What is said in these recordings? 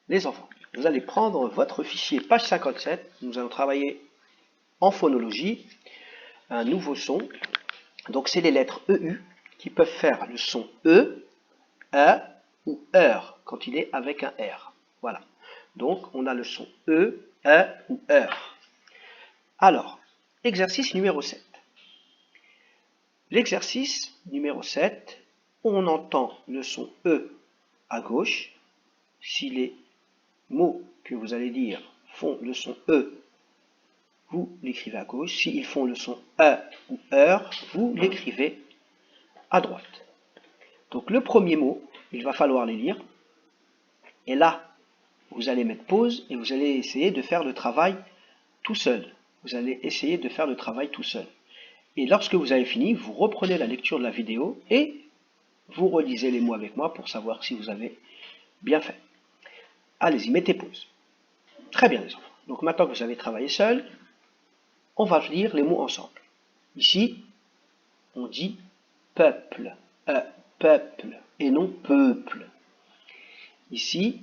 Les enfants, vous allez prendre votre fichier page 57. Nous allons travailler en phonologie, un nouveau son. Donc c'est les lettres EU qui peuvent faire le son E, ou ER quand il est avec un R. Voilà. Donc on a le son E, ou ER. Alors, exercice numéro 7. L'exercice numéro 7, on entend le son E à gauche. Si les mots que vous allez dire font le son E, vous l'écrivez à gauche. S'ils font le son ou ER, vous l'écrivez à droite. Donc le premier mot, il va falloir les lire. Et là, vous allez mettre pause et vous allez essayer de faire le travail tout seul. Vous allez essayer de faire le travail tout seul. Et lorsque vous avez fini, vous reprenez la lecture de la vidéo et vous relisez les mots avec moi pour savoir si vous avez bien fait. Allez-y, mettez pause. Très bien les enfants. Donc maintenant que vous avez travaillé seul, on va lire les mots ensemble. Ici, on dit peuple, peuple, et non peuple. Ici,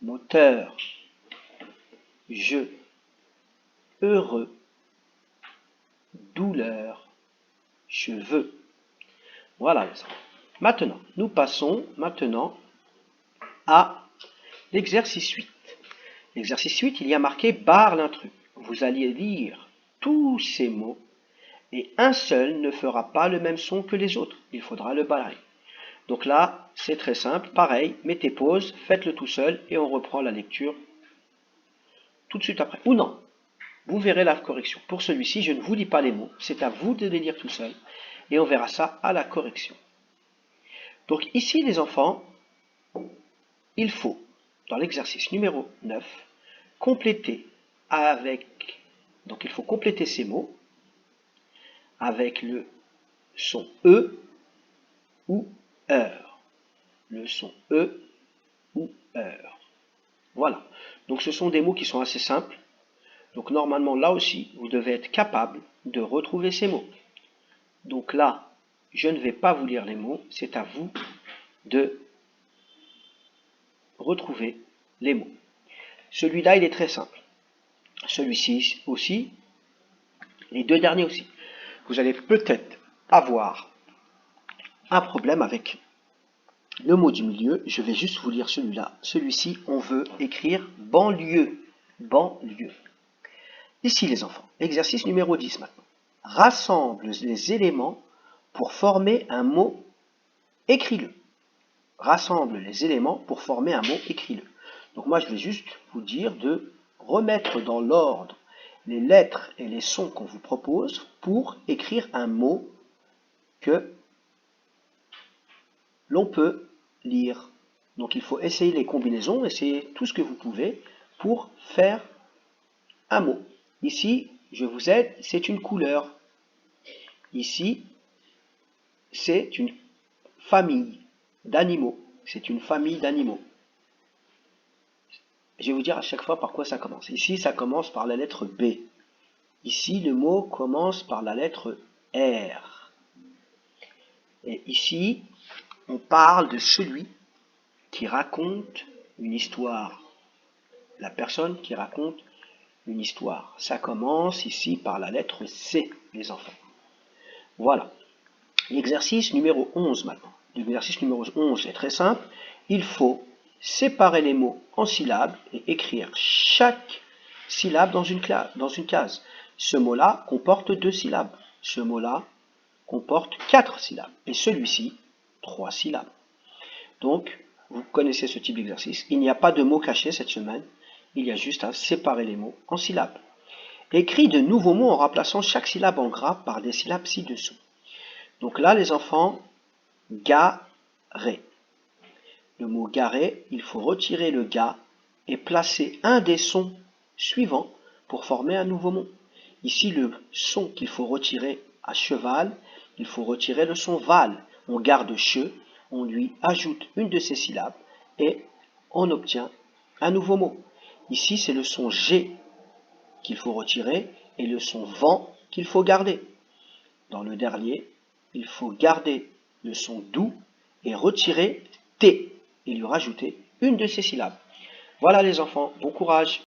moteur, je, heureux, douleur, cheveux. Voilà les enfants. Maintenant, nous passons à l'exercice 8. L'exercice 8, il y a marqué barre l'intrus. Vous alliez lire tous ces mots et un seul ne fera pas le même son que les autres. Il faudra le barrer. Donc là, c'est très simple. Pareil, mettez pause, faites-le tout seul et on reprend la lecture tout de suite après. Ou non, vous verrez la correction. Pour celui-ci, je ne vous lis pas les mots. C'est à vous de les lire tout seul et on verra ça à la correction. Donc ici, les enfants, il faut, dans l'exercice numéro 9, compléter avec... Donc il faut compléter ces mots avec le son E ou heure. Le son E ou heure. Voilà. Donc ce sont des mots qui sont assez simples. Donc normalement, là aussi, vous devez être capable de retrouver ces mots. Donc là, je ne vais pas vous lire les mots, c'est à vous de retrouver les mots. Celui-là, il est très simple. Celui-ci aussi, les deux derniers aussi. Vous allez peut-être avoir un problème avec le mot du milieu. Je vais juste vous lire celui-là. Celui-ci, on veut écrire banlieue. Banlieue. Ici, les enfants, exercice numéro 10 maintenant. Rassemble les éléments pour former un mot, écris-le. Rassemble les éléments pour former un mot, écris-le. Donc moi, je vais juste vous dire de remettre dans l'ordre les lettres et les sons qu'on vous propose pour écrire un mot que l'on peut lire. Donc il faut essayer les combinaisons, essayer tout ce que vous pouvez pour faire un mot. Ici, je vous aide, c'est une couleur. Ici, c'est une famille d'animaux. C'est une famille d'animaux. Je vais vous dire à chaque fois par quoi ça commence. Ici, ça commence par la lettre B. Ici, le mot commence par la lettre R. Et ici, on parle de celui qui raconte une histoire. La personne qui raconte une histoire. Ça commence ici par la lettre C, les enfants. Voilà. L'exercice numéro 11 maintenant. L'exercice numéro 11 est très simple. Il faut séparer les mots en syllabes et écrire chaque syllabe dans une case. Ce mot-là comporte 2 syllabes. Ce mot-là comporte 4 syllabes. Et celui-ci, 3 syllabes. Donc, vous connaissez ce type d'exercice. Il n'y a pas de mots cachés cette semaine. Il y a juste à séparer les mots en syllabes. Écris de nouveaux mots en remplaçant chaque syllabe en gras par des syllabes ci-dessous. Donc là, les enfants, garer. Le mot garer, il faut retirer le ga et placer un des sons suivants pour former un nouveau mot. Ici, le son qu'il faut retirer à cheval, il faut retirer le son val. On garde che, on lui ajoute une de ces syllabes et on obtient un nouveau mot. Ici, c'est le son G qu'il faut retirer et le son vent qu'il faut garder. Dans le dernier, il faut garder le son doux et retirer T et lui rajouter une de ces syllabes. Voilà les enfants, bon courage.